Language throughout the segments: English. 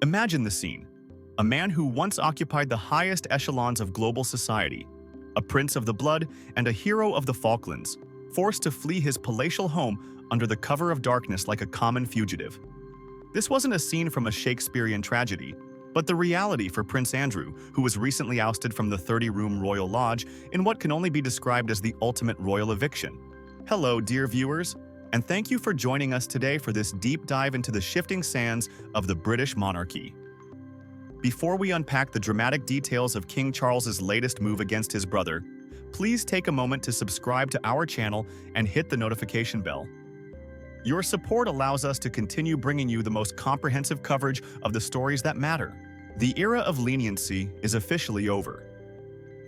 Imagine the scene. A man who once occupied the highest echelons of global society, a prince of the blood and a hero of the Falklands, forced to flee his palatial home under the cover of darkness like a common fugitive. This wasn't a scene from a Shakespearean tragedy, but the reality for Prince Andrew, who was recently ousted from the 30-room royal lodge in what can only be described as the ultimate royal eviction. Hello, dear viewers, and thank you for joining us today for this deep dive into the shifting sands of the British monarchy. Before we unpack the dramatic details of King Charles's latest move against his brother, please take a moment to subscribe to our channel and hit the notification bell. Your support allows us to continue bringing you the most comprehensive coverage of the stories that matter. The era of leniency is officially over.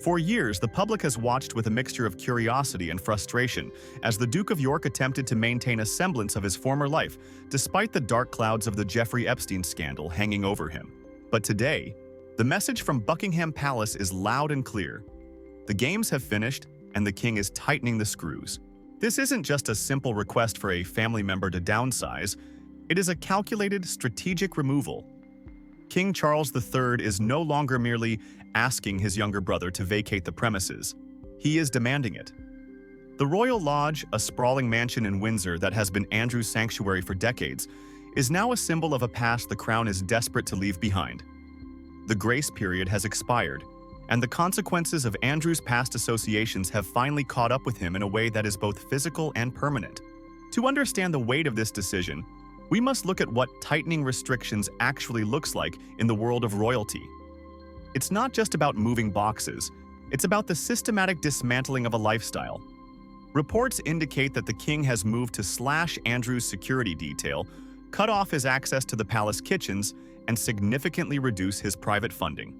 For years, the public has watched with a mixture of curiosity and frustration as the Duke of York attempted to maintain a semblance of his former life, despite the dark clouds of the Jeffrey Epstein scandal hanging over him. But today, the message from Buckingham Palace is loud and clear. The games have finished, and the king is tightening the screws. This isn't just a simple request for a family member to downsize. It is a calculated, strategic removal. King Charles III is no longer merely asking his younger brother to vacate the premises. He is demanding it. The Royal Lodge, a sprawling mansion in Windsor that has been Andrew's sanctuary for decades, is now a symbol of a past the crown is desperate to leave behind. The grace period has expired, and the consequences of Andrew's past associations have finally caught up with him in a way that is both physical and permanent. To understand the weight of this decision, we must look at what tightening restrictions actually looks like in the world of royalty. It's not just about moving boxes, it's about the systematic dismantling of a lifestyle. Reports indicate that the king has moved to slash Andrew's security detail, cut off his access to the palace kitchens, and significantly reduce his private funding.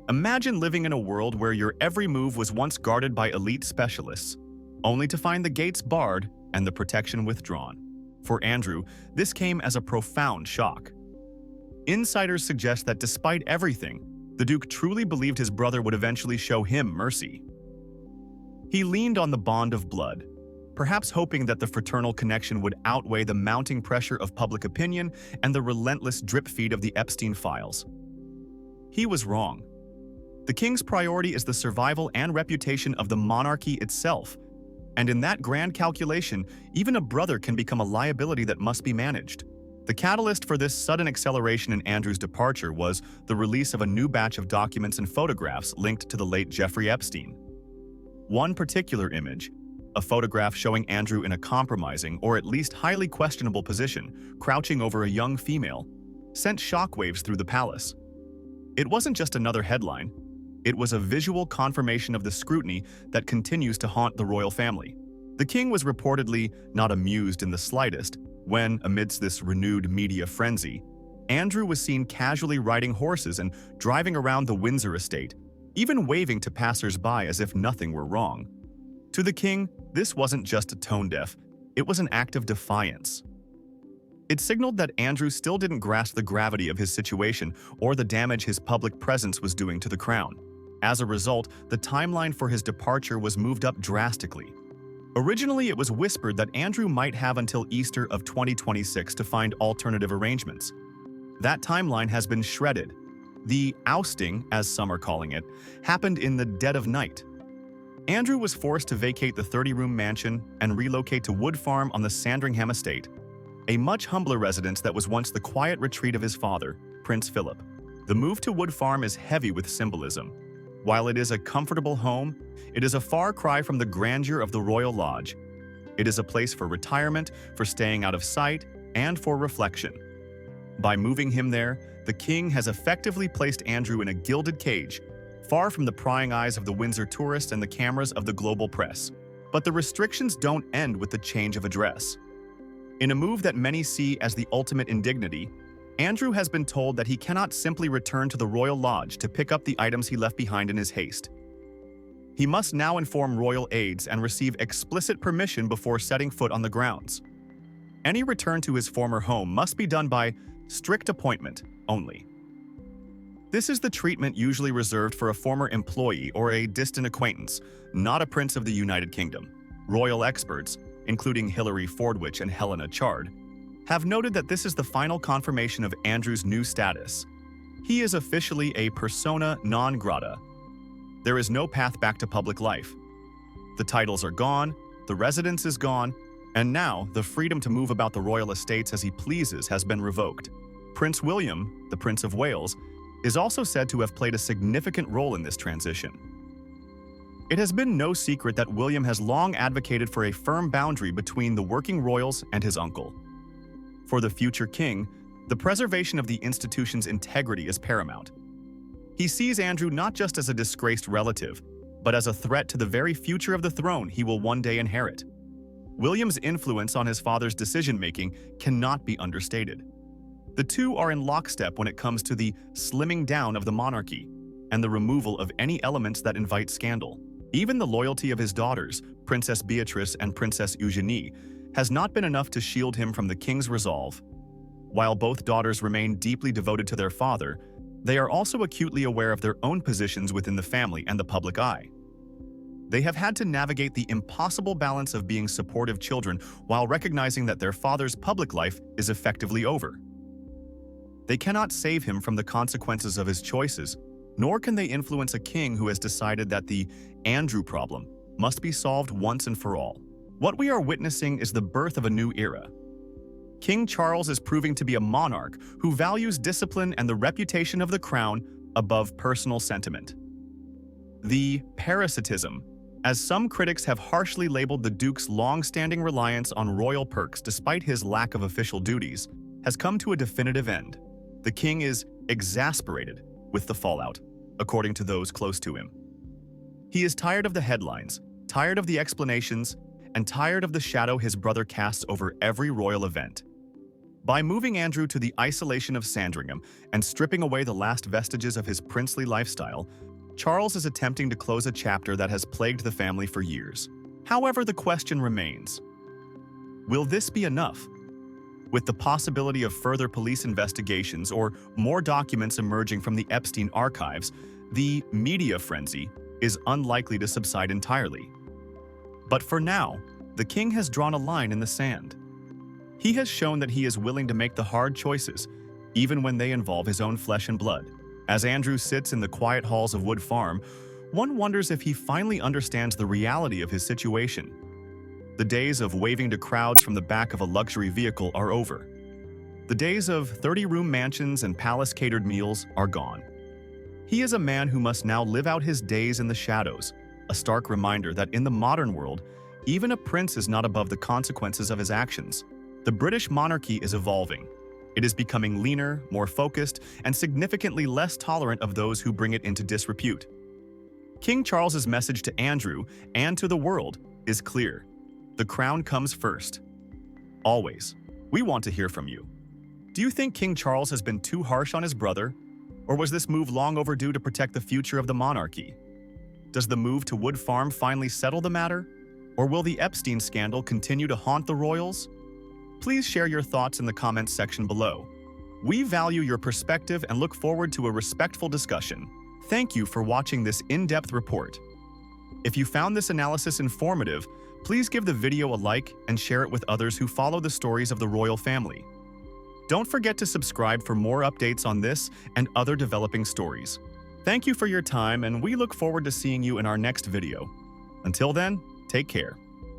Imagine living in a world where your every move was once guarded by elite specialists, only to find the gates barred and the protection withdrawn. For Andrew, this came as a profound shock. Insiders suggest that despite everything, the Duke truly believed his brother would eventually show him mercy. He leaned on the bond of blood, perhaps hoping that the fraternal connection would outweigh the mounting pressure of public opinion and the relentless drip-feed of the Epstein files. He was wrong. The king's priority is the survival and reputation of the monarchy itself, and in that grand calculation, even a brother can become a liability that must be managed. The catalyst for this sudden acceleration in Andrew's departure was the release of a new batch of documents and photographs linked to the late Jeffrey Epstein. One particular image, a photograph showing Andrew in a compromising or at least highly questionable position, crouching over a young female, sent shockwaves through the palace. It wasn't just another headline. It was a visual confirmation of the scrutiny that continues to haunt the royal family. The king was reportedly not amused in the slightest when, amidst this renewed media frenzy, Andrew was seen casually riding horses and driving around the Windsor estate, even waving to passers-by as if nothing were wrong. To the king, this wasn't just a tone-deaf, it was an act of defiance. It signaled that Andrew still didn't grasp the gravity of his situation or the damage his public presence was doing to the crown. As a result, the timeline for his departure was moved up drastically. Originally, it was whispered that Andrew might have until Easter of 2026 to find alternative arrangements. That timeline has been shredded. The ousting, as some are calling it, happened in the dead of night. Andrew was forced to vacate the 30-room mansion and relocate to Wood Farm on the Sandringham estate, a much humbler residence that was once the quiet retreat of his father, Prince Philip. The move to Wood Farm is heavy with symbolism. While it is a comfortable home, it is a far cry from the grandeur of the Royal Lodge. It is a place for retirement, for staying out of sight, and for reflection. By moving him there, the king has effectively placed Andrew in a gilded cage, far from the prying eyes of the Windsor tourists and the cameras of the global press. But the restrictions don't end with the change of address. In a move that many see as the ultimate indignity, Andrew has been told that he cannot simply return to the Royal Lodge to pick up the items he left behind in his haste. He must now inform royal aides and receive explicit permission before setting foot on the grounds. Any return to his former home must be done by strict appointment only. This is the treatment usually reserved for a former employee or a distant acquaintance, not a prince of the United Kingdom. Royal experts, including Hilary Fordwich and Helena Chard, have noted that this is the final confirmation of Andrew's new status. He is officially a persona non grata. There is no path back to public life. The titles are gone, the residence is gone, and now the freedom to move about the royal estates as he pleases has been revoked. Prince William, the Prince of Wales, is also said to have played a significant role in this transition. It has been no secret that William has long advocated for a firm boundary between the working royals and his uncle. For the future king, the preservation of the institution's integrity is paramount. He sees Andrew not just as a disgraced relative, but as a threat to the very future of the throne he will one day inherit. William's influence on his father's decision-making cannot be understated. The two are in lockstep when it comes to the slimming down of the monarchy and the removal of any elements that invite scandal. Even the loyalty of his daughters, Princess Beatrice and Princess Eugenie, has not been enough to shield him from the king's resolve. While both daughters remain deeply devoted to their father, they are also acutely aware of their own positions within the family and the public eye. They have had to navigate the impossible balance of being supportive children while recognizing that their father's public life is effectively over. They cannot save him from the consequences of his choices, nor can they influence a king who has decided that the Andrew problem must be solved once and for all. What we are witnessing is the birth of a new era. King Charles is proving to be a monarch who values discipline and the reputation of the crown above personal sentiment. The parasitism, as some critics have harshly labeled the Duke's long-standing reliance on royal perks despite his lack of official duties, has come to a definitive end. The king is exasperated with the fallout, according to those close to him. He is tired of the headlines, tired of the explanations, and tired of the shadow his brother casts over every royal event. By moving Andrew to the isolation of Sandringham and stripping away the last vestiges of his princely lifestyle, Charles is attempting to close a chapter that has plagued the family for years. However, the question remains: will this be enough? With the possibility of further police investigations or more documents emerging from the Epstein archives, the media frenzy is unlikely to subside entirely. But for now, the king has drawn a line in the sand. He has shown that he is willing to make the hard choices, even when they involve his own flesh and blood. As Andrew sits in the quiet halls of Wood Farm, one wonders if he finally understands the reality of his situation. The days of waving to crowds from the back of a luxury vehicle are over. The days of 30-room mansions and palace-catered meals are gone. He is a man who must now live out his days in the shadows, a stark reminder that in the modern world, even a prince is not above the consequences of his actions. The British monarchy is evolving. It is becoming leaner, more focused, and significantly less tolerant of those who bring it into disrepute. King Charles's message to Andrew and to the world is clear. The crown comes first. Always. We want to hear from you. Do you think King Charles has been too harsh on his brother? Or was this move long overdue to protect the future of the monarchy? Does the move to Wood Farm finally settle the matter? Or will the Epstein scandal continue to haunt the royals? Please share your thoughts in the comments section below. We value your perspective and look forward to a respectful discussion. Thank you for watching this in-depth report. If you found this analysis informative, please give the video a like and share it with others who follow the stories of the royal family. Don't forget to subscribe for more updates on this and other developing stories. Thank you for your time, and we look forward to seeing you in our next video. Until then, take care.